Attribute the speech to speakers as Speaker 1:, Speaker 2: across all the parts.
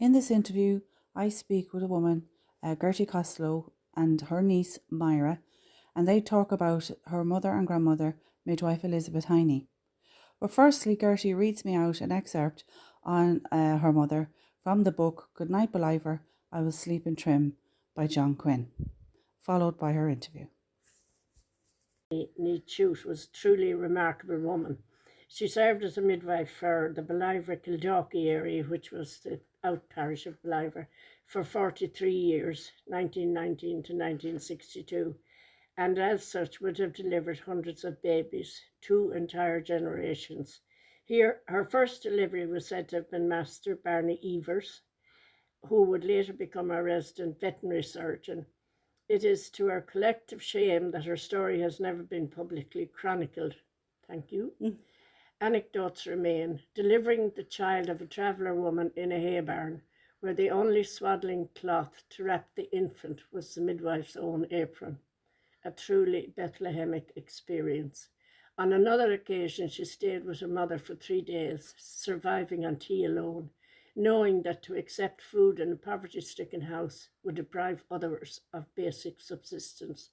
Speaker 1: In this interview, I speak with a woman, Gertie Costello, and her niece, Myra, and they talk about her mother and grandmother, Midwife Elizabeth Hiney. But firstly, Gertie reads me out an excerpt on her mother from the book Goodnight Ballivor, I Will Sleep in Trim by John Quinn, followed by her interview.
Speaker 2: Tuite was a truly remarkable woman. She served as a midwife for the Ballivor County area, which was the out parish of Ballivor, for 43 years, 1919 to 1962, and as such would have delivered hundreds of babies, 2 entire generations. Here, her first delivery was said to have been Master Barney Evers, who would later become our resident veterinary surgeon. It is to our collective shame that her story has never been publicly chronicled. Thank you. Anecdotes remain. Delivering the child of a traveller woman in a hay barn, where the only swaddling cloth to wrap the infant was the midwife's own apron. A truly Bethlehemic experience. On another occasion, she stayed with her mother for 3 days, surviving on tea alone, knowing that to accept food in a poverty-stricken house would deprive others of basic subsistence.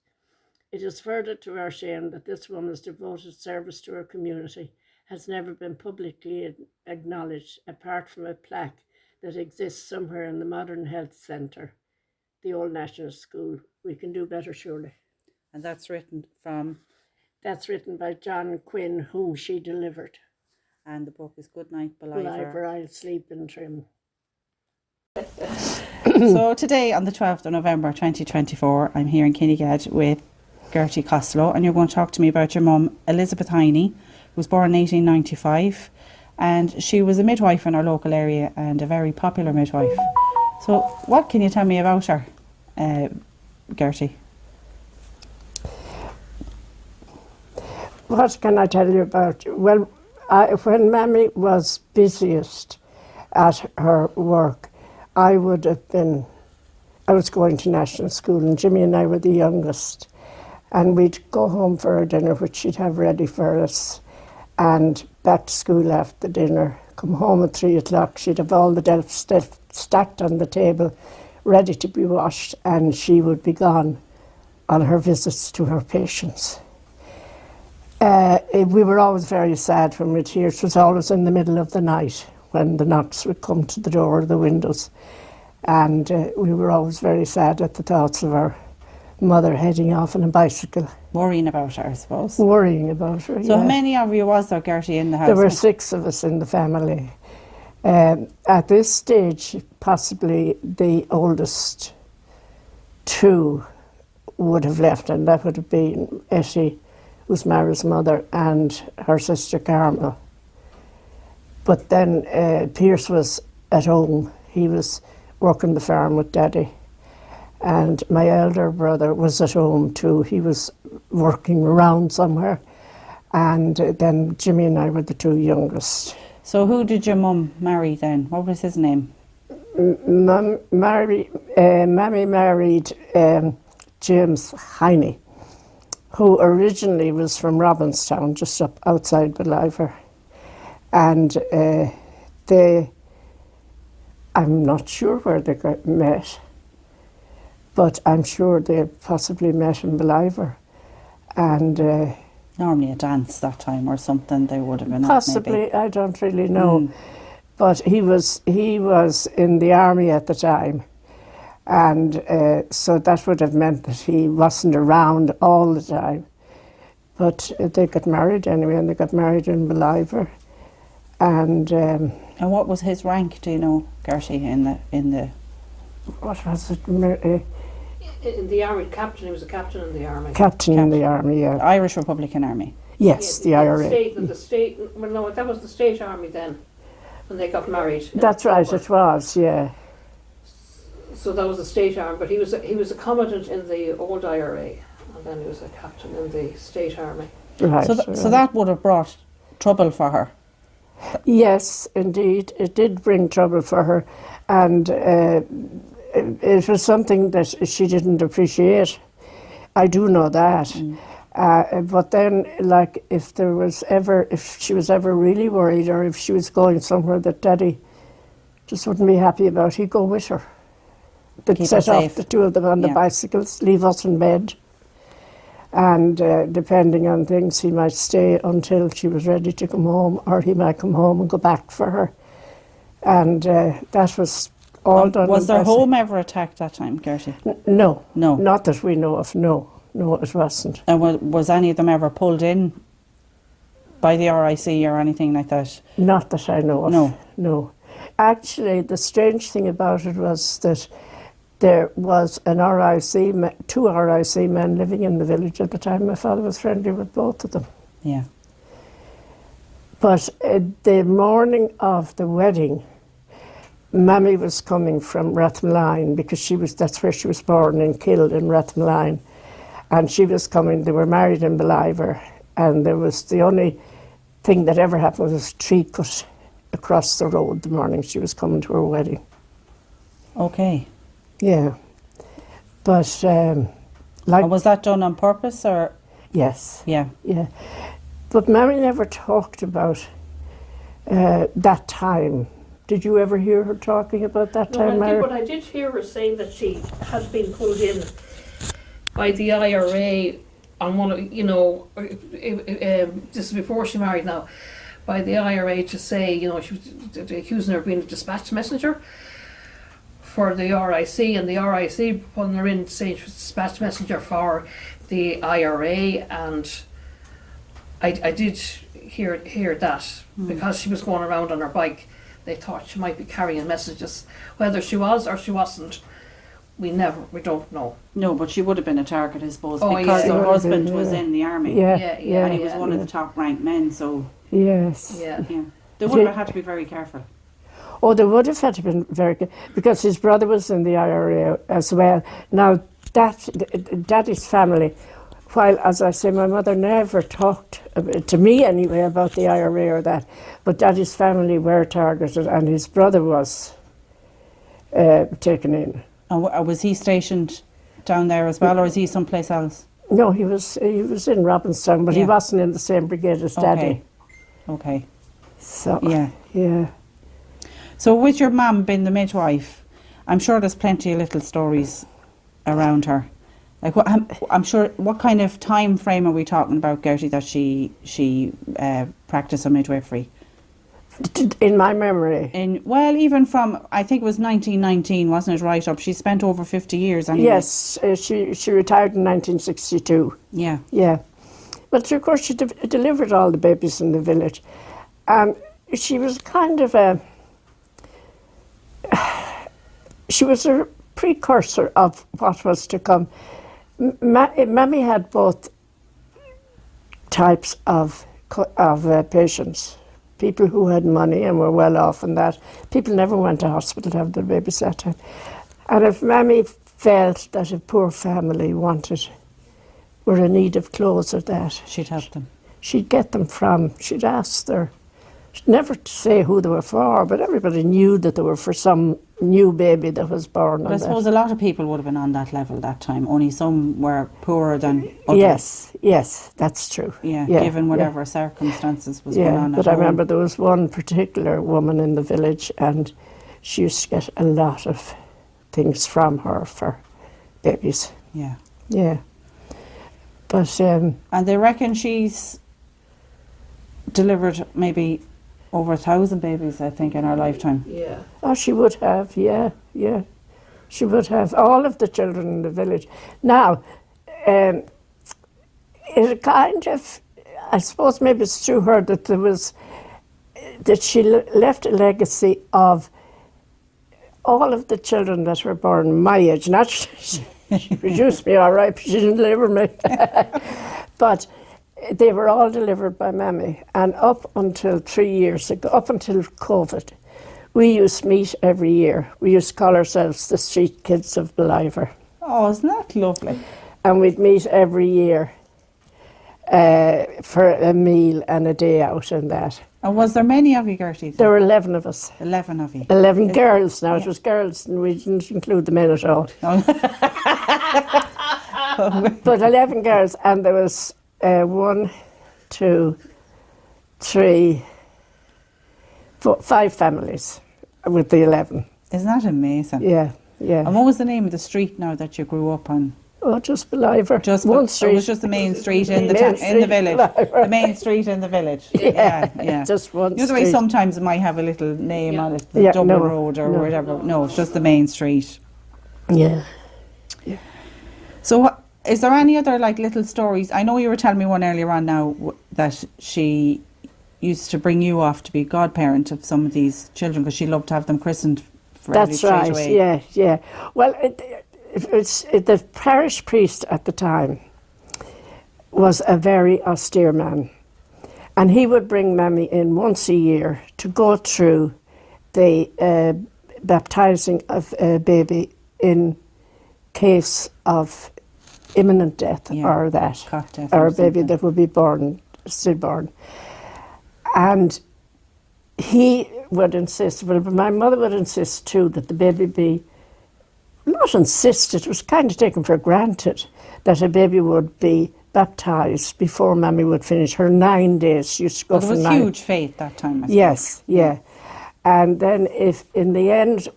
Speaker 2: It is further to our shame that this woman's devoted service to her community has never been publicly acknowledged, apart from a plaque that exists somewhere in the Modern Health Centre, the old National School. We can do better, surely.
Speaker 1: And that's written from?
Speaker 2: That's written by John Quinn, whom she delivered.
Speaker 1: And the book is Goodnight Ballivor.
Speaker 2: Ballivor, I'll Sleep in Trim.
Speaker 1: So today, on the 12th of November 2024, I'm here in Kinnegad with Gertie Costello, and you're going to talk to me about your mum, Elizabeth Hiney, who was born in 1895, and she was a midwife in our local area and a very popular midwife. So what can you tell me about her, Gertie?
Speaker 2: What can I tell you about you? Well, when Mammy was busiest at her work, I was going to national school, and Jimmy and I were the youngest, and we'd go home for our dinner, which she'd have ready for us, and back to school after dinner, come home at 3 o'clock. She'd have all the delf stacked on the table, ready to be washed, and she would be gone on her visits to her patients. We were always very sad when we'd hear. It was always in the middle of the night when the knocks would come to the door or the windows, and we were always very sad at the thoughts of our mother heading off on a bicycle.
Speaker 1: Worrying about her, I suppose.
Speaker 2: Worrying about her,
Speaker 1: So how many of you was there, Gertie, in the house?
Speaker 2: There were 6 of us in the family. At this stage, possibly the oldest 2 would have left, and that would have been Etty, was Myra's mother, and her sister Carmel. But then Pierce was at home. He was working the farm with Daddy. And my elder brother was at home too. He was working around somewhere. And then Jimmy and I were the 2 youngest.
Speaker 1: So who did your mum marry then? What was his name?
Speaker 2: Mammy married James Hiney, who originally was from Robinstown, just up outside Ballivor. And I'm not sure where they got met, but I'm sure they possibly met in Ballivor. And
Speaker 1: normally a dance that time or something they would have been
Speaker 2: possibly,
Speaker 1: at, maybe.
Speaker 2: I don't really know. But he was in the army at the time. And so that would have meant that he wasn't around all the time. But they got married anyway, and they got married in Ballivor. And
Speaker 1: what was his rank, do you know, Gertie, in the
Speaker 2: what was it?
Speaker 3: In the army, captain. He was a captain in the army.
Speaker 2: Captain in the army, yeah.
Speaker 1: Irish Republican Army.
Speaker 2: Yes, the IRA.
Speaker 3: The state. Well, no, that was the state army then, when they got married.
Speaker 2: That's right, it was, yeah.
Speaker 3: So that was the state army, but he was a commandant in the old IRA, and then he was a captain in the state army.
Speaker 2: Right.
Speaker 1: So that would have brought trouble for her.
Speaker 2: Yes, indeed, it did bring trouble for her, and it was something that she didn't appreciate. I do know that. But then, like, if she was ever really worried, or if she was going somewhere that Daddy just wouldn't be happy about. He'd go with her. They'd
Speaker 1: Keep her
Speaker 2: set off
Speaker 1: safe.
Speaker 2: the two of them on the
Speaker 1: Yeah.
Speaker 2: bicycles, leave us in bed. And depending on things, he might stay until she was ready to come home, or he might come home and go back for her. And that was all done.
Speaker 1: Was
Speaker 2: on
Speaker 1: their
Speaker 2: bicycle.
Speaker 1: home ever attacked that time, Gertie?
Speaker 2: No.
Speaker 1: No.
Speaker 2: Not that we know of, no. No, it wasn't.
Speaker 1: And was any of them ever pulled in by the RIC or anything like that?
Speaker 2: Not that I know of.
Speaker 1: No.
Speaker 2: No. Actually, the strange thing about it was that there was an two RIC men living in the village at the time. My father was friendly with both of them.
Speaker 1: Yeah.
Speaker 2: But the morning of the wedding, Mammy was coming from Rathmline because that's where she was born and killed, in Rathmline. And she was coming, they were married in Ballivor, and there was the only thing that ever happened was a tree cut across the road the morning she was coming to her wedding.
Speaker 1: Okay.
Speaker 2: Yeah. But
Speaker 1: And was that done on purpose or?
Speaker 2: yes,
Speaker 1: Yeah.
Speaker 2: yeah. But Mary never talked about that time. Did you ever hear her talking about that time, Mary?
Speaker 3: What I did hear her saying that she had been pulled in by the IRA on one of, this is before she married now, by the IRA to say, she was accusing her of being a dispatch messenger for the RIC, and the RIC putting her in saying she was a dispatch messenger for the IRA, and I did hear that because she was going around on her bike. They thought she might be carrying messages. Whether she was or she wasn't, we don't know.
Speaker 1: No, but she would have been a target, I suppose,
Speaker 3: Oh,
Speaker 1: because
Speaker 3: yeah.
Speaker 1: her
Speaker 2: She would have
Speaker 1: husband
Speaker 2: been,
Speaker 1: was
Speaker 2: yeah.
Speaker 1: in the army.
Speaker 2: Yeah,
Speaker 3: Yeah,
Speaker 1: And he was
Speaker 3: yeah.
Speaker 1: one of the top ranked men, so
Speaker 2: Yes.
Speaker 3: Yeah.
Speaker 1: yeah. They would have had to be very careful.
Speaker 2: Oh, they would have had to been very good, because his brother was in the IRA as well. Now, Daddy's family, while, as I say, my mother never talked, to me anyway, about the IRA or that, but Daddy's family were targeted, and his brother was taken in.
Speaker 1: And was he stationed down there as well, or is he someplace else?
Speaker 2: No, he was in Robinstown, but he
Speaker 1: Yeah.
Speaker 2: wasn't in the same brigade as Daddy.
Speaker 1: Okay.
Speaker 2: So,
Speaker 1: Yeah.
Speaker 2: yeah.
Speaker 1: So with your mum being the midwife, I'm sure there's plenty of little stories around her. Like I'm sure, what kind of time frame are we talking about, Gertie, that she practiced a midwifery?
Speaker 2: In my memory.
Speaker 1: Even from, I think it was 1919, wasn't it, right up? She spent over 50 years anyway.
Speaker 2: Yes, she retired in 1962.
Speaker 1: Yeah.
Speaker 2: Yeah. But of course she delivered all the babies in the village. And she was kind of she was a precursor of what was to come. Mammy had both types of patients. People who had money and were well off and that. People never went to hospital to have their babies that time. And if Mammy felt that a poor family were in need of clothes or that,
Speaker 1: She'd help them.
Speaker 2: she'd get them she'd ask she'd never say who they were for, but everybody knew that they were for some new baby that was born.
Speaker 1: But I suppose a lot of people would have been on that level that time. Only some were poorer than others.
Speaker 2: Yes, that's true.
Speaker 1: Yeah, given whatever circumstances was going on
Speaker 2: but
Speaker 1: at
Speaker 2: I
Speaker 1: home.
Speaker 2: remember there was one particular woman in the village, and she used to get a lot of things from her for babies.
Speaker 1: Yeah.
Speaker 2: Yeah. But
Speaker 1: And they reckon she's delivered maybe over 1,000 babies, I think, in her lifetime.
Speaker 3: Yeah.
Speaker 2: oh, she would have, yeah. She would have all of the children in the village. Now, it kind of, I suppose maybe it's through her that she left a legacy of all of the children that were born my age. Naturally, she produced me all right, but she didn't deliver me. But they were all delivered by Mammy. And up until 3 years ago, up until COVID, we used to meet every year. We used to call ourselves the Street Kids of Ballivor.
Speaker 1: Oh, isn't that lovely?
Speaker 2: And we'd meet every year for a meal and a day out and that.
Speaker 1: And was there many of you, Gertie?
Speaker 2: There were 11 of us.
Speaker 1: 11 of you.
Speaker 2: 11 girls now. It was girls, and we didn't include the men at all. But 11 girls, and there was 1, 2, 3, 4, 5 families. with the 11.
Speaker 1: Isn't that amazing?
Speaker 2: Yeah, yeah.
Speaker 1: And what was the name of the street now that you grew up on?
Speaker 2: Oh, just Ballivor.
Speaker 1: Just
Speaker 2: one
Speaker 1: It
Speaker 2: street.
Speaker 1: was just the main street in the
Speaker 2: Main
Speaker 1: in the
Speaker 2: street,
Speaker 1: village.
Speaker 2: Ballivor.
Speaker 1: The main street in the village.
Speaker 2: Yeah, just one
Speaker 1: The other way
Speaker 2: street.
Speaker 1: sometimes it might have a little name on it, the
Speaker 2: Yeah,
Speaker 1: Dublin
Speaker 2: no,
Speaker 1: Road or
Speaker 2: no.
Speaker 1: whatever. No, it's just the main street.
Speaker 2: Yeah.
Speaker 1: So is there any other like little stories? I know you were telling me one earlier on now that she used to bring you off to be godparent of some of these children because she loved to have them christened
Speaker 2: That's
Speaker 1: straight
Speaker 2: right,
Speaker 1: away.
Speaker 2: yeah, yeah. Well, the parish priest at the time was a very austere man. And he would bring Mammy in once a year to go through the baptising of a baby in case of imminent death or that,
Speaker 1: Cot death
Speaker 2: or
Speaker 1: or
Speaker 2: a baby
Speaker 1: something.
Speaker 2: that would be born, stillborn. And he would insist, well, my mother would insist too, that the baby be, not insist, it was kind of taken for granted that a baby would be baptised before Mammy would finish her 9 days. She used to go
Speaker 1: Well, there
Speaker 2: for
Speaker 1: was
Speaker 2: 9.
Speaker 1: huge faith that time. I suppose.
Speaker 2: Yes, yeah. And then if in the end,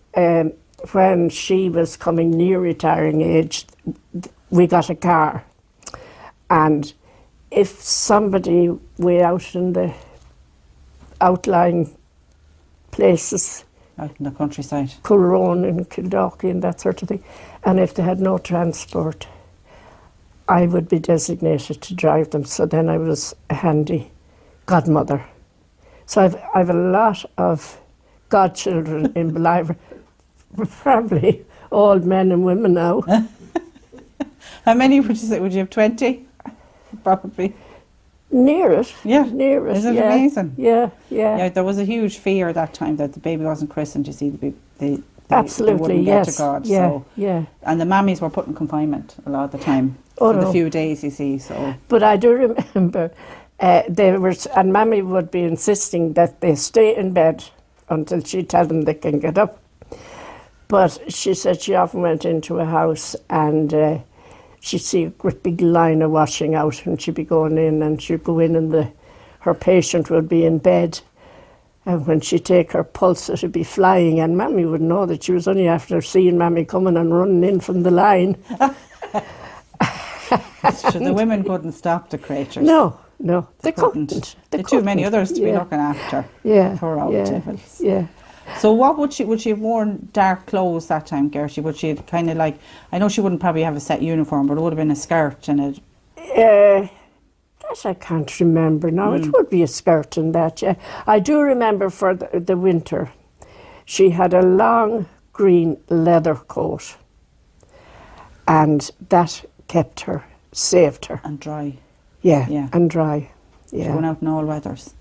Speaker 2: when she was coming near retiring age, we got a car. And if somebody way out in the outlying places,
Speaker 1: Out in the countryside.
Speaker 2: Culroan and Kildalkey and that sort of thing, and if they had no transport, I would be designated to drive them. So then I was a handy godmother. So I've a lot of godchildren in Ballivor, probably old men and women now.
Speaker 1: How many would you say? Would you have 20? Probably.
Speaker 2: Near it.
Speaker 1: Yeah.
Speaker 2: Near it.
Speaker 1: Isn't it
Speaker 2: yeah.
Speaker 1: amazing?
Speaker 2: Yeah, yeah.
Speaker 1: Yeah, there was a huge fear at that time that the baby wasn't christened. You see, they
Speaker 2: Absolutely,
Speaker 1: wouldn't
Speaker 2: yes.
Speaker 1: get to God.
Speaker 2: Yeah,
Speaker 1: So,
Speaker 2: yeah.
Speaker 1: and the mammies were put in confinement a lot of the time
Speaker 2: Oh,
Speaker 1: for the
Speaker 2: no.
Speaker 1: few days. You see, so
Speaker 2: But I do remember they were, and Mammy would be insisting that they stay in bed until she'd tell them they can get up. But she said she often went into a house and she'd see a great big line of washing out, and she'd be going in, and she'd go in, and her patient would be in bed. And when she'd take her pulse, it'd be flying, and Mammy would know that she was only after seeing Mammy coming and running in from the line.
Speaker 1: so the women couldn't stop the creatures.
Speaker 2: No, they
Speaker 1: couldn't.
Speaker 2: couldn't.
Speaker 1: There too many others to be
Speaker 2: Yeah.
Speaker 1: looking after.
Speaker 2: Yeah,
Speaker 1: Poor old
Speaker 2: yeah,
Speaker 1: devils.
Speaker 2: yeah.
Speaker 1: So what would she have worn dark clothes that time, Gertie? Would she have kind of like, I know she wouldn't probably have a set uniform, but it would have been a skirt and a,
Speaker 2: That I can't remember now. It would be a skirt and that, yeah. I do remember for the winter, she had a long green leather coat, and that kept her, saved her.
Speaker 1: and dry.
Speaker 2: Yeah,
Speaker 1: Yeah.
Speaker 2: and dry.
Speaker 1: She
Speaker 2: Yeah.
Speaker 1: went out in all weathers.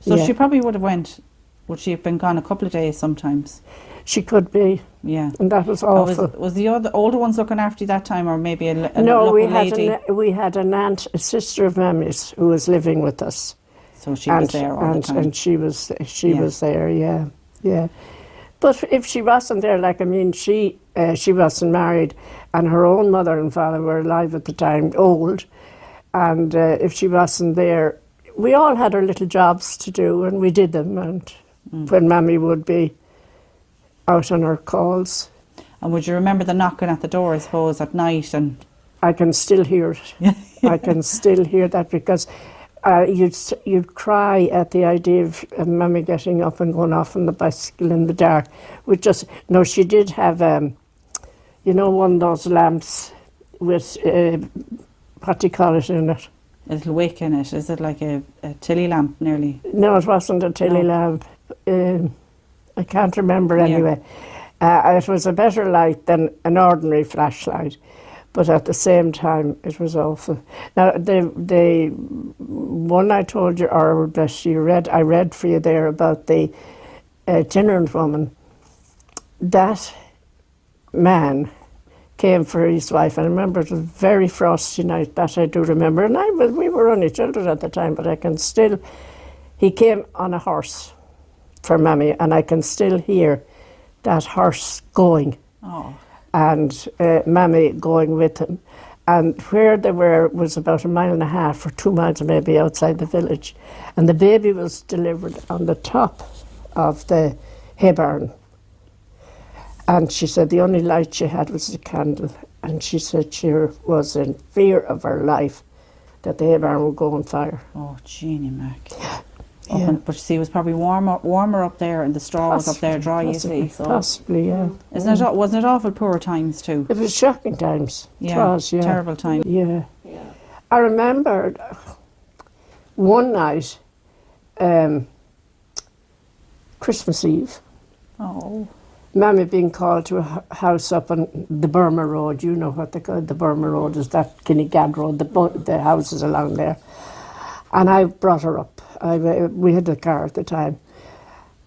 Speaker 1: So
Speaker 2: Yeah.
Speaker 1: she probably would she have been gone a couple of days sometimes?
Speaker 2: She could be,
Speaker 1: Yeah.
Speaker 2: and that was
Speaker 1: Oh,
Speaker 2: awful.
Speaker 1: was the older ones looking after you that time, or maybe a
Speaker 2: No,
Speaker 1: local lady?
Speaker 2: we had an aunt, a sister of Mammy's, who was living with us.
Speaker 1: So she was there all the time.
Speaker 2: And she was
Speaker 1: Yeah.
Speaker 2: was there, yeah, yeah. But if she wasn't there, like, I mean, she wasn't married, and her own mother and father were alive at the time, old, and if she wasn't there, we all had our little jobs to do, and we did them, and when Mammy would be out on her calls,
Speaker 1: And would you remember the knocking at the door, I suppose, at night? And
Speaker 2: I can still hear it. I can still hear that, because you'd cry at the idea of Mammy getting up and going off on the bicycle in the dark. No, she did have, one of those lamps with, what do you call it in it?
Speaker 1: a little wick in it. Is it like a tilly lamp nearly?
Speaker 2: No, it wasn't a tilly lamp. I can't remember anyway. It was a better light than an ordinary flashlight, but at the same time it was awful. Now the one I told you, or that I read for you there about the itinerant woman, that man came for his wife, and I remember it was a very frosty night, that I do remember, and we were only children at the time, but he came on a horse for Mammy, and I can still hear that horse going, and Mammy going with him. And where they were was about 1.5 miles or 2 miles maybe outside the village, and the baby was delivered on the top of the hay barn And she said the only light she had was a candle. And she said she was in fear of her life that the hay barn would go on fire.
Speaker 1: Oh, Jeannie Mac.
Speaker 2: Yeah.
Speaker 1: But you see, it was probably warmer up there, and the straw was up there dry, you see. So.
Speaker 2: Possibly, yeah.
Speaker 1: Wasn't it awful poor times too?
Speaker 2: It was shocking times.
Speaker 1: Yeah,
Speaker 2: It was, yeah.
Speaker 1: terrible times.
Speaker 2: Yeah. I remember one night, Christmas Eve,
Speaker 1: Oh,
Speaker 2: Mammy being called to a house up on the Burma Road. You know what they call the Burma Road, is that Kinnegad Road, the houses along there. And I brought her up. We had a car at the time.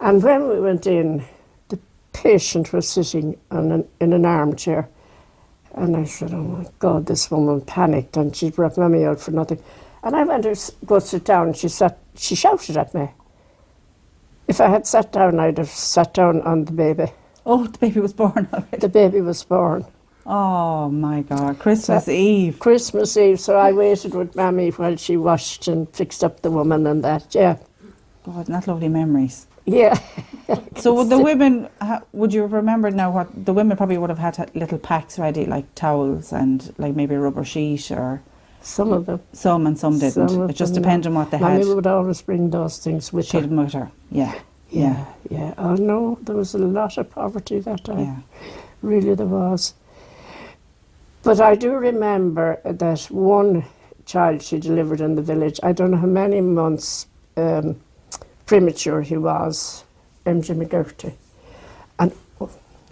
Speaker 2: And when we went in, the patient was sitting in an armchair. And I said, oh my God, this woman panicked, and she brought Mammy out for nothing. And I went to go sit down, and she shouted at me. If I had sat down, I'd have sat down on the baby.
Speaker 1: oh, the baby was born already.
Speaker 2: The baby was born.
Speaker 1: Oh my God, Christmas Eve.
Speaker 2: Christmas Eve, so I waited with Mammy while she washed and fixed up the woman and that, yeah.
Speaker 1: God, not lovely memories.
Speaker 2: Yeah.
Speaker 1: So would the women, would you have remembered now what, the women probably would have had little packs ready, like towels and like maybe a rubber sheet, or
Speaker 2: Some of them.
Speaker 1: some and some didn't.
Speaker 2: Some of
Speaker 1: It just
Speaker 2: them,
Speaker 1: depended on what they
Speaker 2: Mammy
Speaker 1: had.
Speaker 2: would always bring those things with
Speaker 1: She'd
Speaker 2: her.
Speaker 1: with her. Yeah.
Speaker 2: Yeah, yeah. Oh no, there was a lot of poverty that time.
Speaker 1: Yeah.
Speaker 2: Really there was. But I do remember that one child she delivered in the village, I don't know how many months premature he was, MJ McGurty.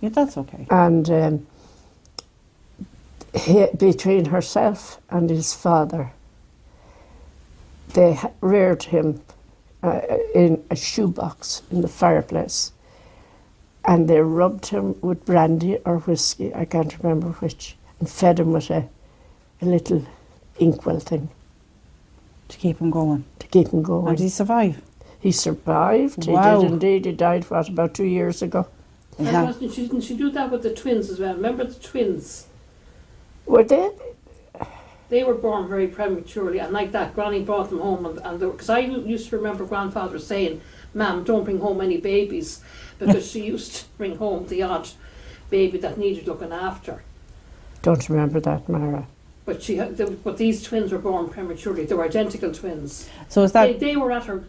Speaker 1: Yeah, that's okay.
Speaker 2: And between herself and his father, they reared him in a shoebox in the fireplace, and they rubbed him with brandy or whiskey, I can't remember which, and fed him with a little inkwell thing
Speaker 1: To keep him going.
Speaker 2: to keep him going.
Speaker 1: And did he survive?
Speaker 2: He survived.
Speaker 1: Wow.
Speaker 2: He did indeed. He died, what, about 2 years ago?
Speaker 1: Is
Speaker 3: And
Speaker 1: that,
Speaker 3: didn't she do that with the twins as well? Remember the twins?
Speaker 2: Were they?
Speaker 3: They were born very prematurely, and like that, Granny brought them home, and because I used to remember grandfather saying, "Ma'am, don't bring home any babies," because she used to bring home the odd baby that needed looking after.
Speaker 2: Don't remember that, Myra.
Speaker 3: But but these twins were born prematurely. They were identical twins.
Speaker 1: so is that,
Speaker 3: They were at her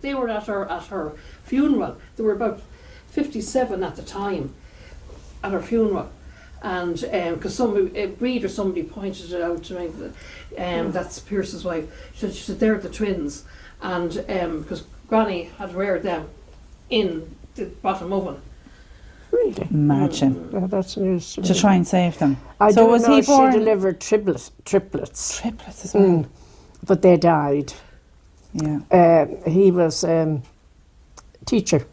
Speaker 3: funeral. They were about 57 at the time, at her funeral. And because somebody, Breed or somebody pointed it out to me, that's Pierce's wife. She said they're the twins, and because Granny had reared them in the bottom oven.
Speaker 2: Really?
Speaker 1: imagine,
Speaker 2: Yeah, that's news to me.
Speaker 1: to try and save them.
Speaker 2: I
Speaker 1: So
Speaker 2: do
Speaker 1: was
Speaker 2: know
Speaker 1: he born-
Speaker 2: she delivered triplets,
Speaker 1: Triplets as well.
Speaker 2: Mm. But they died.
Speaker 1: Yeah.
Speaker 2: He was teacher.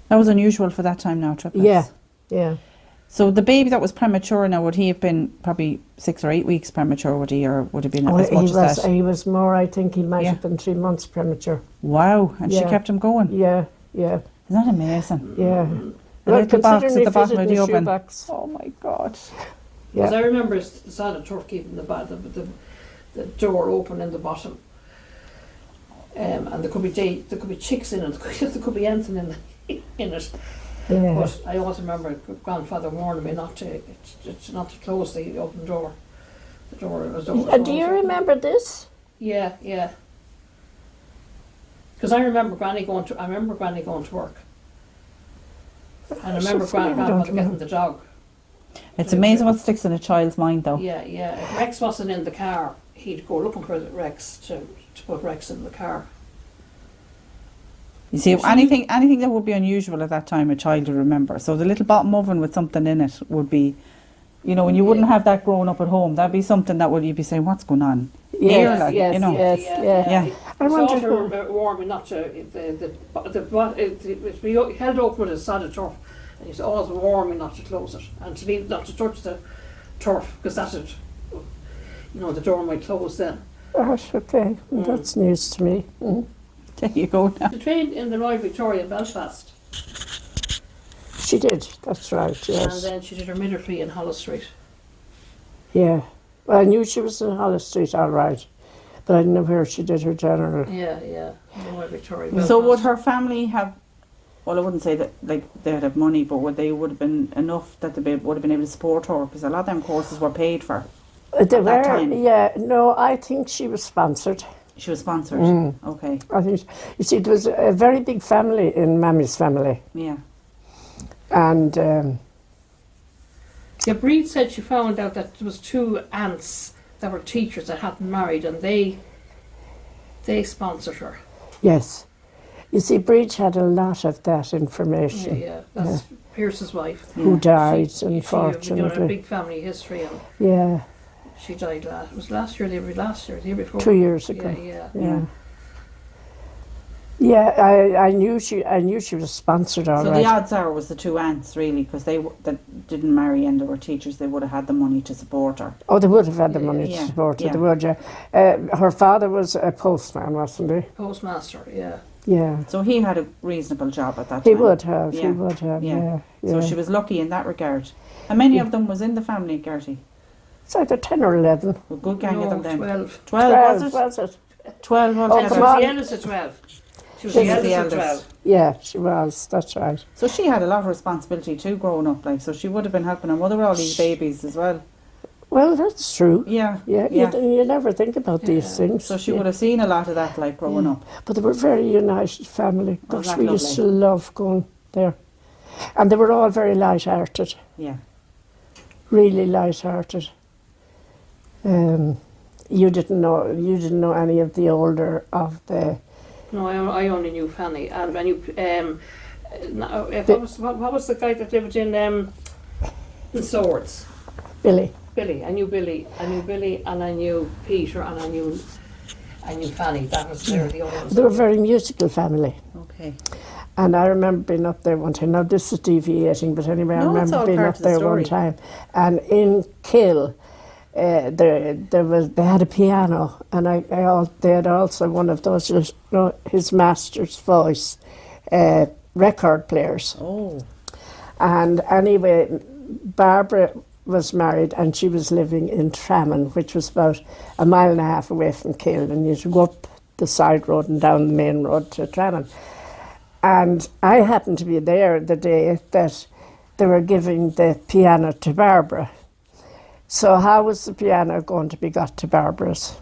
Speaker 1: That was unusual for that time now, triplets.
Speaker 2: Yeah, yeah.
Speaker 1: So the baby that was premature now, would he have been probably 6 or 8 weeks premature, would he, or would it have been
Speaker 2: Well,
Speaker 1: as much as that?
Speaker 2: he was more, I think he might
Speaker 1: Yeah.
Speaker 2: have been 3 months premature.
Speaker 1: Wow, and she
Speaker 2: Yeah.
Speaker 1: kept him going.
Speaker 2: Yeah, yeah,
Speaker 1: Isn't that amazing?
Speaker 2: yeah.
Speaker 1: The little box
Speaker 2: considering
Speaker 1: at
Speaker 2: he
Speaker 1: the bottom
Speaker 2: fitted
Speaker 1: of
Speaker 2: in
Speaker 1: the oven.
Speaker 2: shoebox.
Speaker 1: Oh my God.
Speaker 2: Yeah.
Speaker 3: Because I remember the side of turf keeping the door open in the bottom. And there could be chicks in it. There could be anything in it.
Speaker 2: Yeah.
Speaker 3: But I always remember grandfather warning me not to close the open door. The door was always
Speaker 2: And do you
Speaker 3: open.
Speaker 2: remember this?
Speaker 3: Yeah, yeah. Because I remember Granny going to work. And I remember grandfather getting the dog.
Speaker 1: It's amazing what sticks in a child's mind, though.
Speaker 3: Yeah, yeah. If Rex wasn't in the car, he'd go looking for Rex to put Rex in the car.
Speaker 1: You see, anything that would be unusual at that time, a child would remember. So the little bottom oven with something in it would be, you know, and you wouldn't have that growing up at home. That'd be something that you'd be saying, "What's going on?" Here,
Speaker 2: Yes,
Speaker 1: like,
Speaker 2: yes,
Speaker 1: you know.
Speaker 2: yes, yeah.
Speaker 1: Yeah.
Speaker 2: I
Speaker 3: It's
Speaker 2: wonder
Speaker 3: also warming not to it be held open with a sod of turf, and it's always warming not to close it and to leave not to touch the turf because that'd, the door might close then.
Speaker 2: Gosh, okay. That's news to me. Mm.
Speaker 1: There you go now.
Speaker 3: She trained in the Royal Victoria in Belfast,
Speaker 2: She did, that's right,
Speaker 3: and
Speaker 2: yes.
Speaker 3: then she did her midwifery in Holles Street.
Speaker 2: Yeah. Well, I knew she was in Hollis Street, all right. But I didn't know where she did her general.
Speaker 3: Yeah, yeah, the Royal Victoria.
Speaker 1: So would
Speaker 3: Belfast.
Speaker 1: her family have Well, I wouldn't say that like they'd have money, but would have been enough that they would have been able to support her? Because a lot of them courses were paid for.
Speaker 2: They
Speaker 1: at that
Speaker 2: were,
Speaker 1: time.
Speaker 2: yeah. No, I think she was sponsored.
Speaker 1: She was sponsored. Okay.
Speaker 2: I think, you see, there was a very big family in Mammy's family.
Speaker 1: Yeah.
Speaker 2: And
Speaker 3: Yeah, Breed said she found out that there was 2 aunts that were teachers that hadn't married, and they sponsored her.
Speaker 2: yes. You see, Bridge had a lot of that information.
Speaker 3: Yeah, that's Pierce's wife.
Speaker 2: Who died,
Speaker 3: She had a
Speaker 2: unfortunately.
Speaker 3: big family history, and
Speaker 2: Yeah,
Speaker 3: she died last year, the year before.
Speaker 2: 2 years ago.
Speaker 3: Yeah.
Speaker 2: Yeah. Yeah, I knew she was sponsored all
Speaker 1: So
Speaker 2: right.
Speaker 1: the odds are it was the 2 aunts really, because that didn't marry and they were teachers. They would have had the money to support her.
Speaker 2: Oh, they would have had the money
Speaker 1: Yeah,
Speaker 2: to support her.
Speaker 1: yeah.
Speaker 2: They would, yeah. Her father was a postman, wasn't he?
Speaker 3: Postmaster, yeah.
Speaker 2: Yeah.
Speaker 1: So he had a reasonable job at that time.
Speaker 2: He would have,
Speaker 1: Yeah.
Speaker 2: he would have,
Speaker 1: Yeah.
Speaker 2: yeah.
Speaker 1: So she was lucky in that regard. How many of them was in the family, Gertie?
Speaker 2: It's either 10 or 11.
Speaker 1: A good gang of them then.
Speaker 3: 12.
Speaker 1: 12 was it?
Speaker 2: was it?
Speaker 1: 12
Speaker 2: Oh,
Speaker 3: She
Speaker 1: altogether.
Speaker 2: come
Speaker 3: was
Speaker 2: on.
Speaker 3: the eldest of 12. She was
Speaker 1: She
Speaker 3: the
Speaker 1: was the
Speaker 3: eldest of
Speaker 1: eldest.
Speaker 3: 12.
Speaker 2: Yeah, she was, that's right.
Speaker 1: So she had a lot of responsibility too growing up, like, so she would have been helping her mother with all these babies as well.
Speaker 2: Well, that's true.
Speaker 1: Yeah.
Speaker 2: Yeah,
Speaker 1: Yeah.
Speaker 2: You never think about these
Speaker 3: Yeah.
Speaker 2: things.
Speaker 1: So she
Speaker 2: yeah.
Speaker 1: would have seen a lot of that, like, growing up.
Speaker 2: But they were a very united family.
Speaker 1: Oh,
Speaker 2: Gosh,
Speaker 1: that
Speaker 2: we used to
Speaker 1: lovely.
Speaker 2: love going there. And they were all very light-hearted,
Speaker 1: Yeah.
Speaker 2: really light-hearted. You didn't know any of the older of the.
Speaker 3: No, I only knew Fanny, and I knew. What was the guy that lived in Swords?
Speaker 2: Billy.
Speaker 3: Billy. I knew Billy, and I knew Peter, and I knew Fanny. That was the other ones.
Speaker 2: They were a very musical family.
Speaker 1: Okay.
Speaker 2: And I remember being up there one time. Now this is deviating, but anyway,
Speaker 1: No,
Speaker 2: I
Speaker 1: it's
Speaker 2: remember
Speaker 1: all
Speaker 2: being
Speaker 1: part
Speaker 2: up
Speaker 1: of the
Speaker 2: there
Speaker 1: story.
Speaker 2: one time. And in Kill, they had a piano, and they had also one of those, his master's voice record players.
Speaker 1: Oh.
Speaker 2: And anyway, Barbara was married, and she was living in Tramon, which was about a mile and a half away from Kill, and you had to go up the side road and down the main road to Tramon. And I happened to be there the day that they were giving the piano to Barbara. So how was the piano going to be got to Barbara's?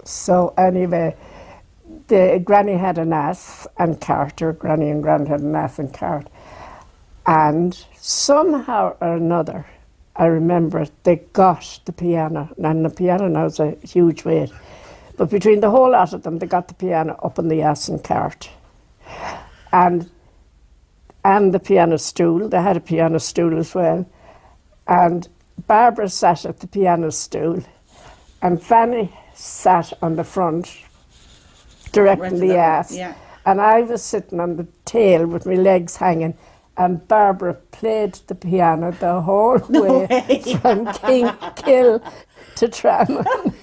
Speaker 2: So anyway, the granny had an ass and cart, or granny and grand had an ass and cart. And somehow or another, I remember they got the piano, and the piano now is a huge weight. But between the whole lot of them, they got the piano up on the ass and cart. And the piano stool, they had a piano stool as well. And Barbara sat at the piano stool, and Fanny sat on the front, directing the ass.
Speaker 1: Yeah.
Speaker 2: And I was sitting on the tail with my legs hanging, and Barbara played the piano the whole way from Kill to Tramon.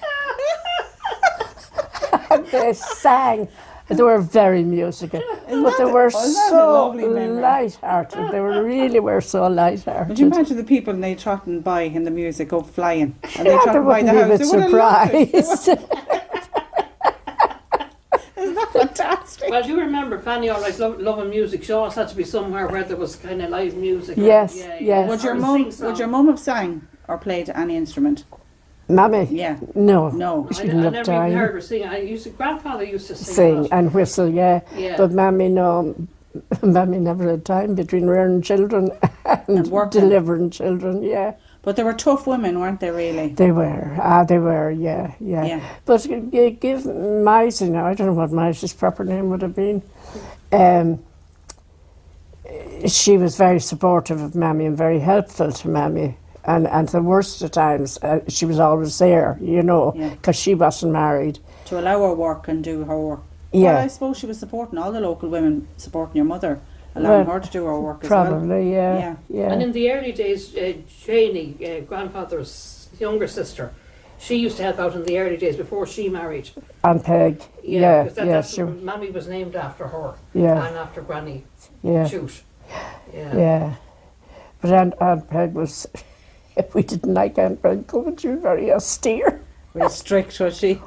Speaker 2: And they sang. They were very musical, but they were so light-hearted. They really were so light-hearted.
Speaker 1: Would you imagine the people and they trotting by and the music go flying? And they
Speaker 2: Yeah, they
Speaker 1: trotting by
Speaker 2: wouldn't
Speaker 1: the
Speaker 2: be a
Speaker 1: house.
Speaker 2: bit
Speaker 1: They would have loved it.
Speaker 2: surprised.
Speaker 1: Isn't that fantastic?
Speaker 3: Well, do you remember Fanny always loving music? She always had to be somewhere where there was kind of live music.
Speaker 2: Yes,
Speaker 3: Yeah,
Speaker 2: yes.
Speaker 1: Would your
Speaker 3: Or
Speaker 1: mum
Speaker 3: sing-song.
Speaker 1: have sang or played any instrument?
Speaker 2: Mammy?
Speaker 1: Yeah.
Speaker 2: No.
Speaker 1: No.
Speaker 2: She
Speaker 3: I
Speaker 2: didn't have
Speaker 3: never even heard
Speaker 2: time.
Speaker 3: her sing. Grandfather used to sing.
Speaker 2: Sing
Speaker 3: a lot.
Speaker 2: and whistle, yeah.
Speaker 3: Yeah.
Speaker 2: But Mammy, no. Mammy never had time between rearing children and
Speaker 1: working.
Speaker 2: delivering children, yeah.
Speaker 1: But they were tough women, weren't they, really?
Speaker 2: They were, yeah.
Speaker 1: Yeah.
Speaker 2: But you give Maisie now, I don't know what Maisie's proper name would have been. She was very supportive of Mammy and very helpful to Mammy. And at the worst of times, she was always there,
Speaker 1: Yeah.
Speaker 2: because she wasn't married.
Speaker 1: To allow her work and do her work.
Speaker 2: Yeah.
Speaker 1: Well, I suppose she was supporting all the local women, supporting your mother, allowing
Speaker 2: Well,
Speaker 1: her to do her work as well.
Speaker 2: Probably, yeah.
Speaker 3: And in the early days, Janie, grandfather's younger sister, she used to help out in the early days before she married.
Speaker 2: And Peg, yeah,
Speaker 3: because that's Mammy was named after her
Speaker 2: yeah,
Speaker 3: and after Granny
Speaker 2: yeah,
Speaker 3: Shoot. Yeah.
Speaker 2: yeah. But Aunt Peg was, if we didn't like Aunt Peg coming, she was very austere.
Speaker 1: Very strict, was she?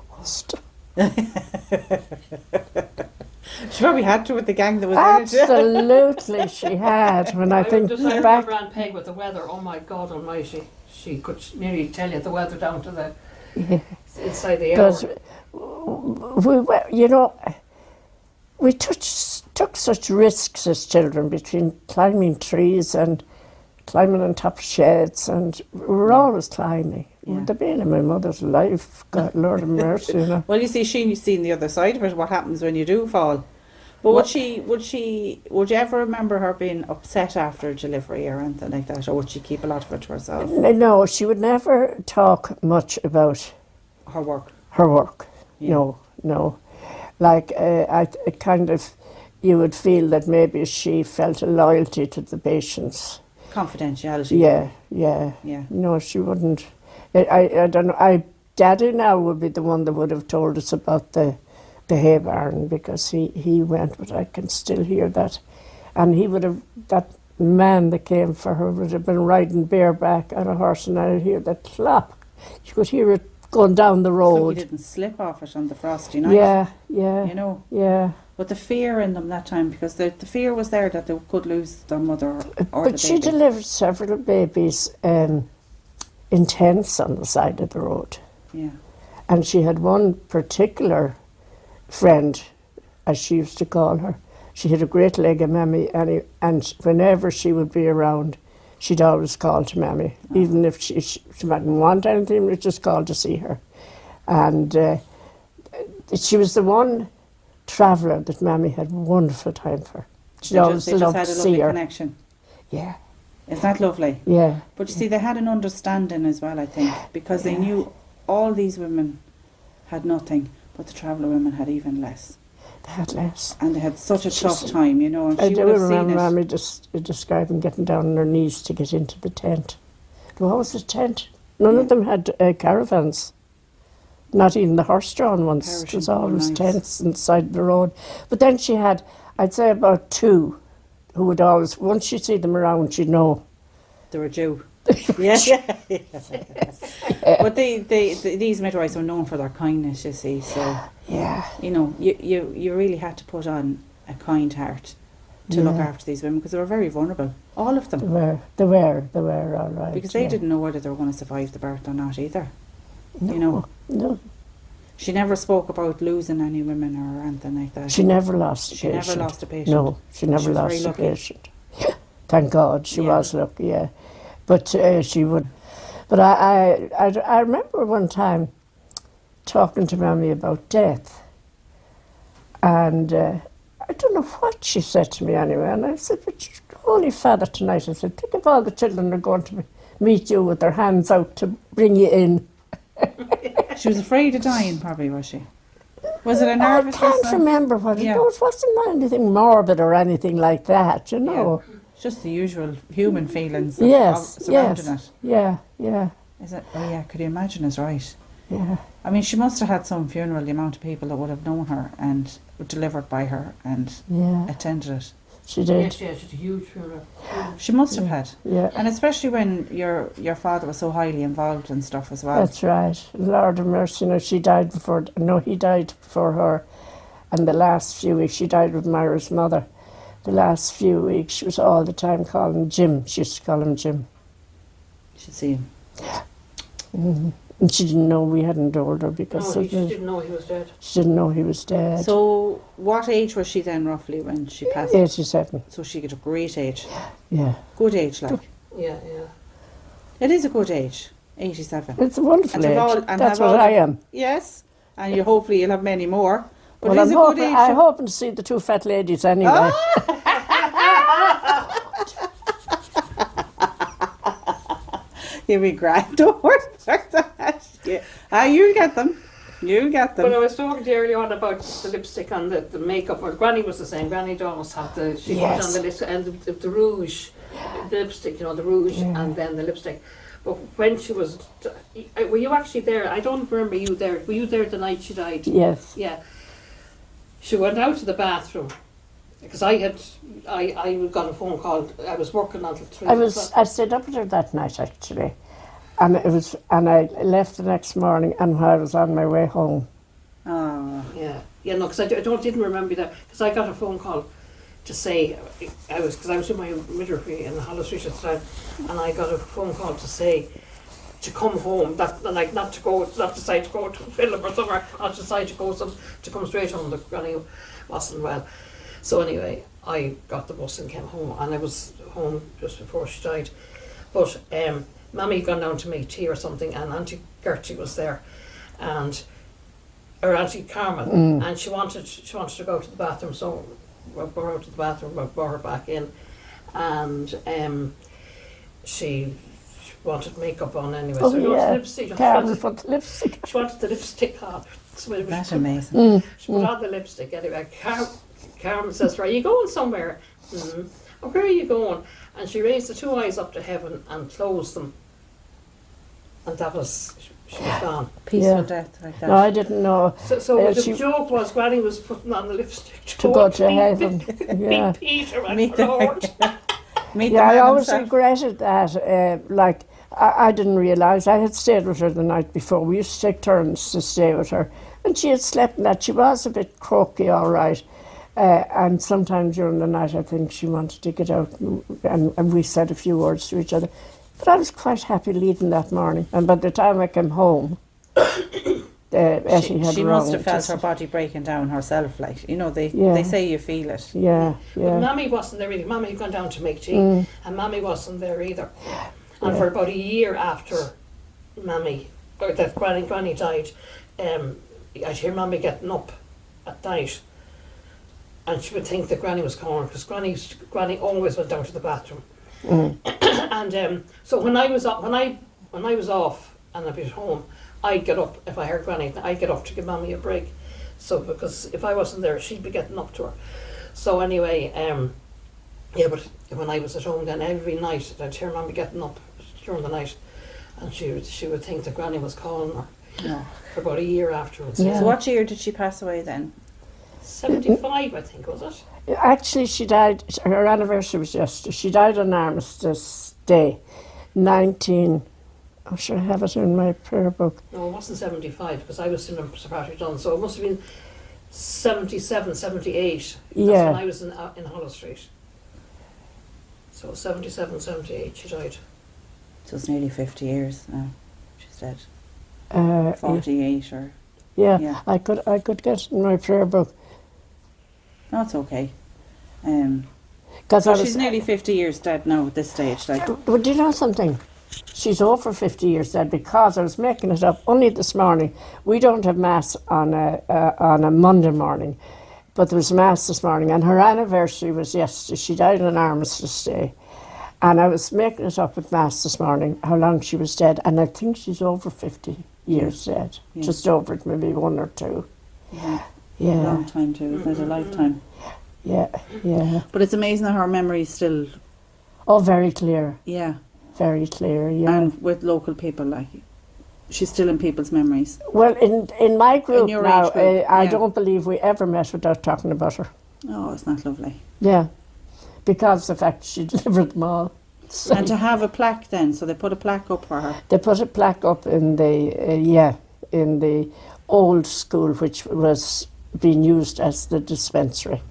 Speaker 1: She probably had to with the gang that was
Speaker 3: Absolutely, she had. When I think
Speaker 2: just
Speaker 3: back,
Speaker 2: remember Aunt Peg with the weather. Oh my God Almighty! She could nearly tell you the weather down to the inside the hour.
Speaker 3: because we were, you know, we took such risks as children between climbing trees and climbing on top of sheds, and we were always climbing.
Speaker 1: Yeah.
Speaker 3: The bane of my mother's life, God, Lord have mercy, you know.
Speaker 1: Well, you see, she's seen the other side of it, what happens when you do fall. But would you ever remember her being upset after delivery or anything like that, or would she keep a lot of it to herself?
Speaker 3: No, she would never talk much about
Speaker 1: Her work.
Speaker 3: her work.
Speaker 1: Yeah.
Speaker 3: No. Like, it kind of, you would feel that maybe she felt a loyalty to the patients.
Speaker 1: Confidentiality.
Speaker 3: Yeah.
Speaker 1: Yeah.
Speaker 3: No, she wouldn't. I don't know. Daddy now would be the one that would have told us about the hay barn, because he went, but I can still hear that. And he would have, that man that came for her would have been riding bareback on a horse, and I'd hear that clap. You could hear it going down the
Speaker 1: So
Speaker 3: road.
Speaker 1: he didn't slip off it on the frosty night.
Speaker 3: Yeah.
Speaker 1: You know.
Speaker 3: Yeah.
Speaker 1: But the fear in them that time, because the fear was there that they could lose their mother or
Speaker 3: But
Speaker 1: the
Speaker 3: she
Speaker 1: baby.
Speaker 3: delivered several babies in tents on the side of the road.
Speaker 1: Yeah.
Speaker 3: And she had one particular friend, as she used to call her. She had a great leg of Mammy, and whenever she would be around, she'd always call to Mammy.
Speaker 1: Oh.
Speaker 3: Even if she didn't want anything, we'd just call to see her. And she was the one traveller that Mammy had a wonderful time for. She always
Speaker 1: They just
Speaker 3: loved
Speaker 1: had
Speaker 3: to
Speaker 1: a
Speaker 3: see
Speaker 1: lovely
Speaker 3: her.
Speaker 1: connection.
Speaker 3: Yeah,
Speaker 1: Isn't that lovely?
Speaker 3: yeah.
Speaker 1: But you see, they had an understanding as well, I think, because they knew all these women had nothing, but the traveller women had even less.
Speaker 3: They had less.
Speaker 1: And they had such a tough time, you know, and
Speaker 3: I
Speaker 1: she
Speaker 3: do
Speaker 1: would have seen
Speaker 3: remember
Speaker 1: it.
Speaker 3: Mammy just describing getting down on her knees to get into the tent. What was the tent? None of them had caravans. Not even the horse-drawn ones. It
Speaker 1: Perishing
Speaker 3: was
Speaker 1: poor
Speaker 3: always
Speaker 1: nights.
Speaker 3: tents inside the road. But then she had, I'd say, about two who would always, once she'd see them around, she'd know.
Speaker 1: They were due. yeah. But these midwives were known for their kindness, you see, so,
Speaker 3: Yeah.
Speaker 1: you know, you really had to put on a kind heart to look
Speaker 3: Yeah.
Speaker 1: after these women, because they were very vulnerable, all of them.
Speaker 3: They were all right.
Speaker 1: Because they
Speaker 3: yeah.
Speaker 1: didn't know whether they were going to survive the birth or not either.
Speaker 3: No,
Speaker 1: You know,
Speaker 3: no.
Speaker 1: she never spoke about losing any women or anything like that.
Speaker 3: She never lost a
Speaker 1: She
Speaker 3: patient.
Speaker 1: never lost a patient.
Speaker 3: No, she never
Speaker 1: was very
Speaker 3: lost a
Speaker 1: lucky.
Speaker 3: patient. Thank God, she
Speaker 1: Yeah.
Speaker 3: was lucky, yeah. But she would. But I remember one time talking to Mammy about death, and I don't know what she said to me anyway, and I said, but Holy Father, tonight, I said, think of all the children are going to meet you with their hands out to bring you in.
Speaker 1: She was afraid of dying, probably, was she? Was it a
Speaker 3: I
Speaker 1: nervousness?
Speaker 3: can't remember what it
Speaker 1: Yeah.
Speaker 3: was. It wasn't anything morbid or anything like that, you know.
Speaker 1: It's just the usual human feelings
Speaker 3: Yes,
Speaker 1: surrounding
Speaker 3: yes.
Speaker 1: it.
Speaker 3: Yeah.
Speaker 1: Is it? Oh yeah, could you imagine it's right?
Speaker 3: Yeah.
Speaker 1: I mean, she must have had some funeral, the amount of people that would have known her and were delivered by her and
Speaker 3: Yeah.
Speaker 1: attended it.
Speaker 3: She did.
Speaker 2: Yes, yes, it's a huge funeral.
Speaker 1: She must have had.
Speaker 3: Yeah.
Speaker 1: And especially when your father was so highly involved in stuff as well.
Speaker 3: That's right. Lord of mercy, no, she died before. No, he died before her. And the last few weeks, she died with Myra's mother. The last few weeks, she was all the time calling him Jim. She used to call him Jim.
Speaker 1: Should see him.
Speaker 3: Mm-hmm. And she didn't know we hadn't told her because
Speaker 2: No, she didn't know he was dead.
Speaker 3: she didn't know he was dead.
Speaker 1: So, what age was she then roughly when she passed?
Speaker 3: 87.
Speaker 1: So she got a great age.
Speaker 3: Yeah.
Speaker 1: Good age, like.
Speaker 2: Yeah.
Speaker 1: It is a good age. 87.
Speaker 3: It's a wonderful
Speaker 1: And
Speaker 3: age.
Speaker 1: you've all- and
Speaker 3: That's
Speaker 1: have
Speaker 3: what
Speaker 1: all
Speaker 3: I
Speaker 1: the-
Speaker 3: am.
Speaker 1: Yes. And you hopefully you'll have many more. But
Speaker 3: Well,
Speaker 1: it is a good age.
Speaker 3: I'm hoping to see the two fat ladies anyway.
Speaker 1: You'll be grand. Don't worry about that. Yeah. You'll get them. You'll get them.
Speaker 2: But I was talking to you earlier on about the lipstick and the makeup. Well, Granny was the same. Granny almost had she put on the lipstick and the rouge, the lipstick, you know, the rouge and then the lipstick. But when she was, were you actually there? I don't remember you there. Were you there the night she died?
Speaker 3: Yes.
Speaker 2: Yeah. She went out to the bathroom because I got a phone call. I was working until 3 o'clock.
Speaker 3: I stayed up with her that night actually, and I left the next morning, and when I was on my way home,
Speaker 1: Oh.
Speaker 3: Yeah, no, because I didn't remember that, because I got a phone call to say, because I was in my midwifery in Hollow Street at the time, and I got a phone call to say, to come home, like not decide to go to Philip or somewhere, not decide to come straight home. The granny wasn't well. So anyway, I got the bus and came home, and I was home just before she died. But Mammy had gone down to make tea or something, and Auntie Gertie was there, or Auntie Carmen, and she wanted to go to the bathroom, so I brought her to the bathroom, I brought her back in, and she wanted makeup on anyway.
Speaker 4: Oh,
Speaker 3: so she
Speaker 4: yeah.
Speaker 3: wanted lipstick.
Speaker 4: Carmen put the lipstick.
Speaker 3: She wanted the lipstick on. So
Speaker 1: That's amazing.
Speaker 3: she put on the lipstick anyway. Carmen says, "Are you going somewhere?" Oh, where are you going? And she raised the two eyes up to heaven and closed them. And that was, she was gone.
Speaker 1: Peaceful death like that.
Speaker 4: No, I didn't know.
Speaker 3: So the
Speaker 4: she-
Speaker 3: joke was Granny was putting on the lipstick
Speaker 4: To go to
Speaker 3: meet-
Speaker 4: heaven. Yeah.
Speaker 3: Meet Peter and
Speaker 1: Meet
Speaker 3: the Lord.
Speaker 1: Meet the
Speaker 4: Yeah, I
Speaker 1: man
Speaker 4: always
Speaker 1: himself.
Speaker 4: regretted that. Like, I didn't realise I had stayed with her the night before. We used to take turns to stay with her. And she had slept in that. She was a bit croaky, all right. And sometime during the night, I think she wanted to get out, and we said a few words to each other. But I was quite happy leaving that morning. And by the time I came home, Etty had
Speaker 1: She
Speaker 4: rung
Speaker 1: must have
Speaker 4: to
Speaker 1: felt
Speaker 4: say-
Speaker 1: her body breaking down herself. Like, you know, they
Speaker 4: Yeah.
Speaker 1: say you feel it.
Speaker 4: Yeah,
Speaker 3: But
Speaker 4: yeah.
Speaker 3: Mammy wasn't there either. Mammy had gone down to make tea, and Mammy wasn't there either. And for about a year after Mammy, or that Granny died, I'd hear Mammy getting up at night, and she would think that Granny was calling, because Granny always went down to the bathroom. And so when I was off and I'd be at home, I'd get up if I heard Granny. I'd get up to give Mammy a break. So because if I wasn't there, she'd be getting up to her. So anyway, yeah. But when I was at home, then every night I'd hear Mammy getting up during the night, and she would think that Granny was calling her.
Speaker 1: No.
Speaker 3: For about a year afterwards.
Speaker 4: Yeah.
Speaker 1: So what year did she pass away then?
Speaker 3: 75, I think, was it?
Speaker 4: Actually, she died, her anniversary was yesterday. She died on Armistice Day, 19. Oh, should I have it in my prayer book?
Speaker 3: No, it wasn't 75 because I was still in Sir Patrick Dunn, so it must have been 77, 78. That's
Speaker 4: Yeah.
Speaker 3: when I was in Hollow Street. So 77, 78 she died.
Speaker 1: So it's nearly 50 years now. She's dead.
Speaker 4: Uh,
Speaker 1: 48 or...
Speaker 4: yeah,
Speaker 1: Yeah.
Speaker 4: I could get it in my prayer book.
Speaker 1: No, it's okay.
Speaker 4: Because
Speaker 1: So she's nearly 50 years dead now at this stage. Like,
Speaker 4: But do you know something? She's over 50 years dead, because I was making it up only this morning. We don't have mass on a Monday morning, but there was mass this morning, and her anniversary was yesterday. She died on Armistice Day, and I was making it up at mass this morning how long she was dead, and I think she's over 50 years dead,
Speaker 1: Yeah.
Speaker 4: just over it, maybe 1 or 2.
Speaker 1: yeah, a
Speaker 4: Yeah,
Speaker 1: long time too, isn't it? A lifetime.
Speaker 4: yeah, yeah.
Speaker 1: But it's amazing that her memory is still,
Speaker 4: Oh, very clear,
Speaker 1: yeah,
Speaker 4: very clear. Yeah.
Speaker 1: and with local people, like, she's still in people's memories.
Speaker 4: Well, in my group
Speaker 1: your
Speaker 4: now,
Speaker 1: age group,
Speaker 4: I
Speaker 1: yeah.
Speaker 4: don't believe we ever met without talking about her.
Speaker 1: Oh, it's not lovely.
Speaker 4: Yeah, because the fact she delivered them all. So
Speaker 1: And to have a plaque then, so they put a plaque up for her.
Speaker 4: they put a plaque up in in the old school, which was being used as the dispensary.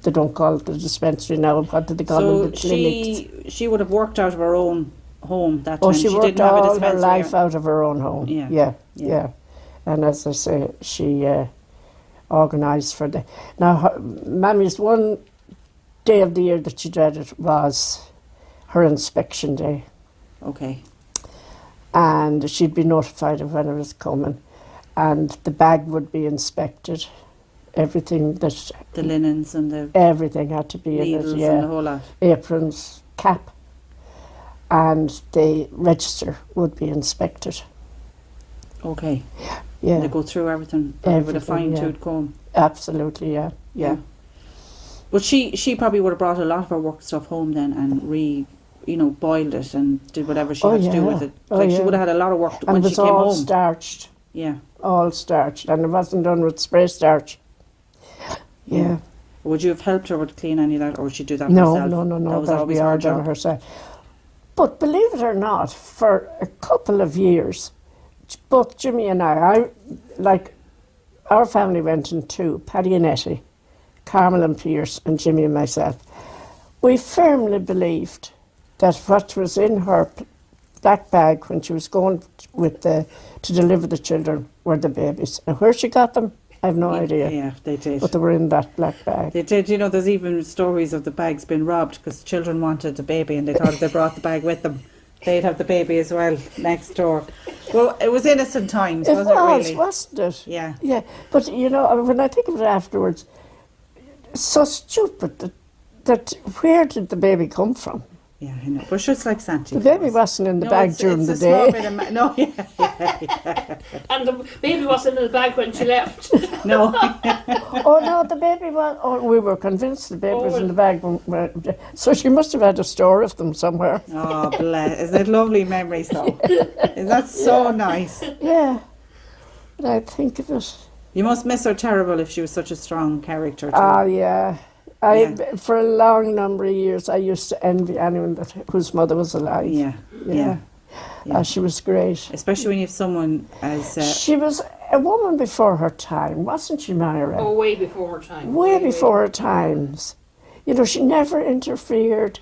Speaker 4: They don't call it the dispensary now. What do they call
Speaker 1: So
Speaker 4: it? The clinic.
Speaker 1: she would have worked out of her own home that
Speaker 4: Oh,
Speaker 1: time.
Speaker 4: she worked
Speaker 1: didn't have a
Speaker 4: all her
Speaker 1: dispensary.
Speaker 4: life out of her own home.
Speaker 1: Yeah.
Speaker 4: Yeah,
Speaker 1: Yeah.
Speaker 4: yeah. And as I say, she organised for the... Now, Mammy's one day of the year that she dreaded was her inspection day.
Speaker 1: Okay.
Speaker 4: And she'd be notified of when it was coming. And the bag would be inspected. Everything
Speaker 1: The linens and the
Speaker 4: everything had to be
Speaker 1: needles
Speaker 4: in it,
Speaker 1: and the whole lot.
Speaker 4: aprons, cap, and the register would be inspected.
Speaker 1: Okay.
Speaker 4: Yeah,
Speaker 1: They go through everything with a
Speaker 4: Everything,
Speaker 1: fine-tooth comb.
Speaker 4: absolutely, yeah, yeah.
Speaker 1: But she probably would have brought a lot of her work stuff home then and boiled it and did whatever she
Speaker 4: Oh,
Speaker 1: had to do
Speaker 4: yeah.
Speaker 1: with it.
Speaker 4: Oh,
Speaker 1: Like she
Speaker 4: yeah.
Speaker 1: would have had a lot of work
Speaker 4: And
Speaker 1: when
Speaker 4: it
Speaker 1: she
Speaker 4: was
Speaker 1: came
Speaker 4: all
Speaker 1: home.
Speaker 4: starched,
Speaker 1: Yeah.
Speaker 4: all starched, and it wasn't done with spray starch. Yeah.
Speaker 1: Would you have helped her with clean any of that, or would she do that
Speaker 4: No,
Speaker 1: herself?
Speaker 4: no,
Speaker 1: That was
Speaker 4: that'd
Speaker 1: always
Speaker 4: be
Speaker 1: her
Speaker 4: all done
Speaker 1: job.
Speaker 4: herself. But believe it or not, for a couple of years, both Jimmy and I, like our family went in two, Paddy and Etty, Carmel and Pierce, and Jimmy and myself. We firmly believed that what was in her black bag when she was going to deliver the children were the babies. And where she got them, I have no idea.
Speaker 1: Yeah, they did.
Speaker 4: But they were in that black bag.
Speaker 1: They did. You know, there's even stories of the bags being robbed because children wanted the baby and they thought if they brought the bag with them, they'd have the baby as well next door. Well, it was innocent times, wasn't it really?
Speaker 4: Wasn't it?
Speaker 1: Yeah.
Speaker 4: Yeah, but you know, when I think of it afterwards, it's so stupid that where did the baby come from?
Speaker 1: Yeah, I know. But it's like Santa.
Speaker 4: The baby wasn't in the bag during the day.
Speaker 1: No, yeah.
Speaker 3: And the baby wasn't in the bag when she left.
Speaker 1: No.
Speaker 4: Oh no, the baby was. Oh, we were convinced the baby was in the bag. So she must have had a store of them somewhere.
Speaker 1: Oh, bless. Is it lovely memories though? Is that so nice?
Speaker 4: Yeah. But I think of it.
Speaker 1: You must miss her terrible if she was such a strong character too.
Speaker 4: Ah, yeah. For a long number of years, I used to envy anyone whose mother was alive.
Speaker 1: Yeah.
Speaker 4: She was great.
Speaker 1: Especially when you have someone as...
Speaker 4: she was a woman before her time, wasn't she, Myra?
Speaker 3: Oh, way before her time.
Speaker 4: Way before her times. You know, she never interfered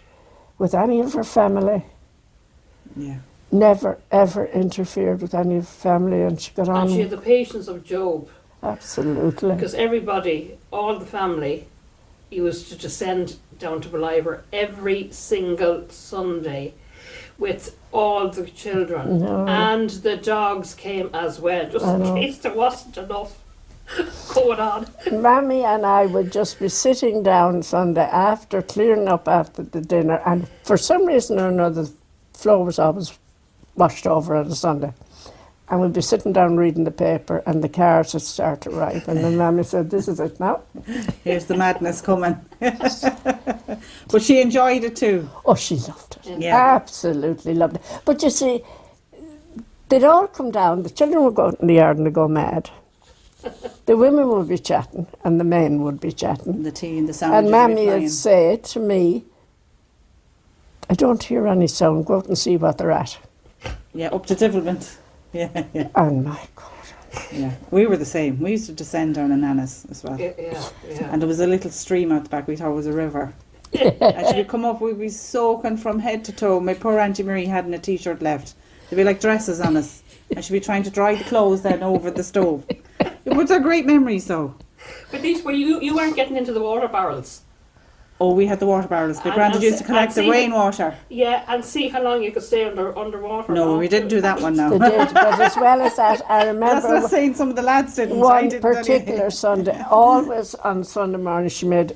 Speaker 4: with any of her family.
Speaker 1: Yeah.
Speaker 4: Never, ever interfered with any of her family, and she got on.
Speaker 3: And she had the patience of Job.
Speaker 4: Absolutely.
Speaker 3: Because everybody, all the family, used to descend down to Ballivor every single Sunday with all the children.
Speaker 4: No.
Speaker 3: And the dogs came as well, just in case there wasn't enough going on.
Speaker 4: Mammy and I would just be sitting down Sunday after clearing up after the dinner, and for some reason or another, the floor was always washed over on a Sunday. And we'd be sitting down reading the paper, and the cars would start to arrive. And then Mammy said, "This is it now."
Speaker 1: Here's the madness coming. But she enjoyed it too.
Speaker 4: Oh, she loved it.
Speaker 1: Yeah.
Speaker 4: Absolutely loved it. But you see, they'd all come down. The children would go out in the yard and they'd go mad. The women would be chatting, and the men would be chatting.
Speaker 1: The tea and the sandwiches.
Speaker 4: And Mammy would say to me, "I don't hear any sound. Go out and see what they're at."
Speaker 1: Yeah, up to Devilment. Yeah.
Speaker 4: And my God.
Speaker 1: Yeah, we were the same. We used to descend down in Anna's as well.
Speaker 3: Yeah.
Speaker 1: And there was a little stream out the back. We thought it was a river. And she'd come up, we'd be soaking from head to toe. My poor Auntie Marie hadn't a t-shirt left. There'd be like dresses on us. And she'd be trying to dry the clothes then over the stove. It was a great memories though.
Speaker 3: But these were you weren't getting into the water barrels.
Speaker 1: Oh, we had the water barrels. My granddad used to collect the rainwater.
Speaker 3: Yeah, and see how long you could stay underwater.
Speaker 1: No, we didn't do that one now.
Speaker 4: They did, but as well as that, I remember
Speaker 1: That's not saying some of the lads didn't.
Speaker 4: one particular Sunday, always on Sunday morning, she made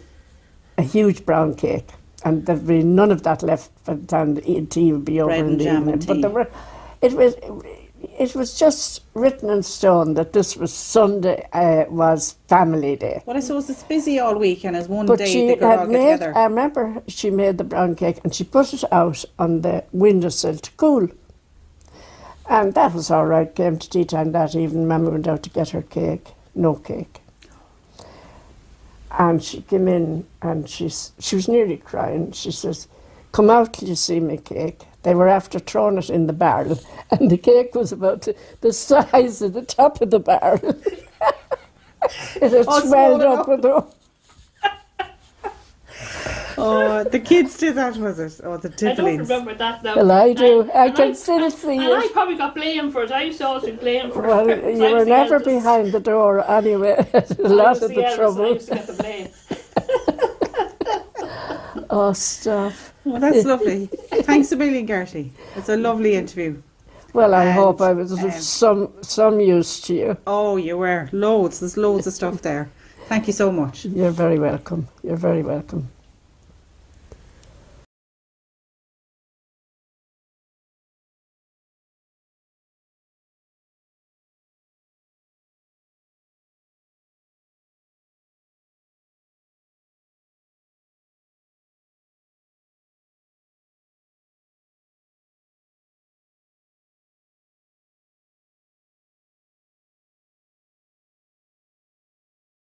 Speaker 4: a huge brown cake. And there'd be none of that left by the time the tea would be over
Speaker 1: Bread
Speaker 4: in
Speaker 1: and
Speaker 4: the
Speaker 1: jam
Speaker 4: evening.
Speaker 1: and
Speaker 4: But
Speaker 1: tea.
Speaker 4: there were, it was just written in stone that this was Sunday, was family day.
Speaker 1: Well, I suppose it's busy all week, and as one
Speaker 4: But
Speaker 1: day
Speaker 4: she
Speaker 1: they could all
Speaker 4: had
Speaker 1: get
Speaker 4: made,
Speaker 1: together.
Speaker 4: I remember she made the brown cake and she put it out on the windowsill to cool. And that was all right. Came to tea time that evening. Mamma went out to get her cake. No cake. And she came in and she was nearly crying. She says, "Come out till you see me cake." They were after throwing it in the barrel, and the cake was about the size of the top of the barrel. It had swelled up with the...
Speaker 1: Oh, the kids did that, was it? Oh, the
Speaker 3: I don't
Speaker 1: Tifflings.
Speaker 3: remember that now.
Speaker 4: Well, I do. I
Speaker 3: And
Speaker 4: can still see
Speaker 3: and I
Speaker 4: it.
Speaker 3: probably got blamed for it. I used to always be blamed for
Speaker 4: Well,
Speaker 3: it.
Speaker 4: you were never behind the door anyway. A lot of the
Speaker 3: I
Speaker 4: trouble.
Speaker 3: used to get the blame.
Speaker 4: Oh, stuff.
Speaker 1: Well, that's lovely. Thanks a million, Gertie. It's a lovely interview.
Speaker 4: Well, I
Speaker 1: And,
Speaker 4: hope I was of some use to you.
Speaker 1: Oh, you were. Loads. There's loads of stuff there. Thank you so much.
Speaker 4: You're very welcome. You're very welcome.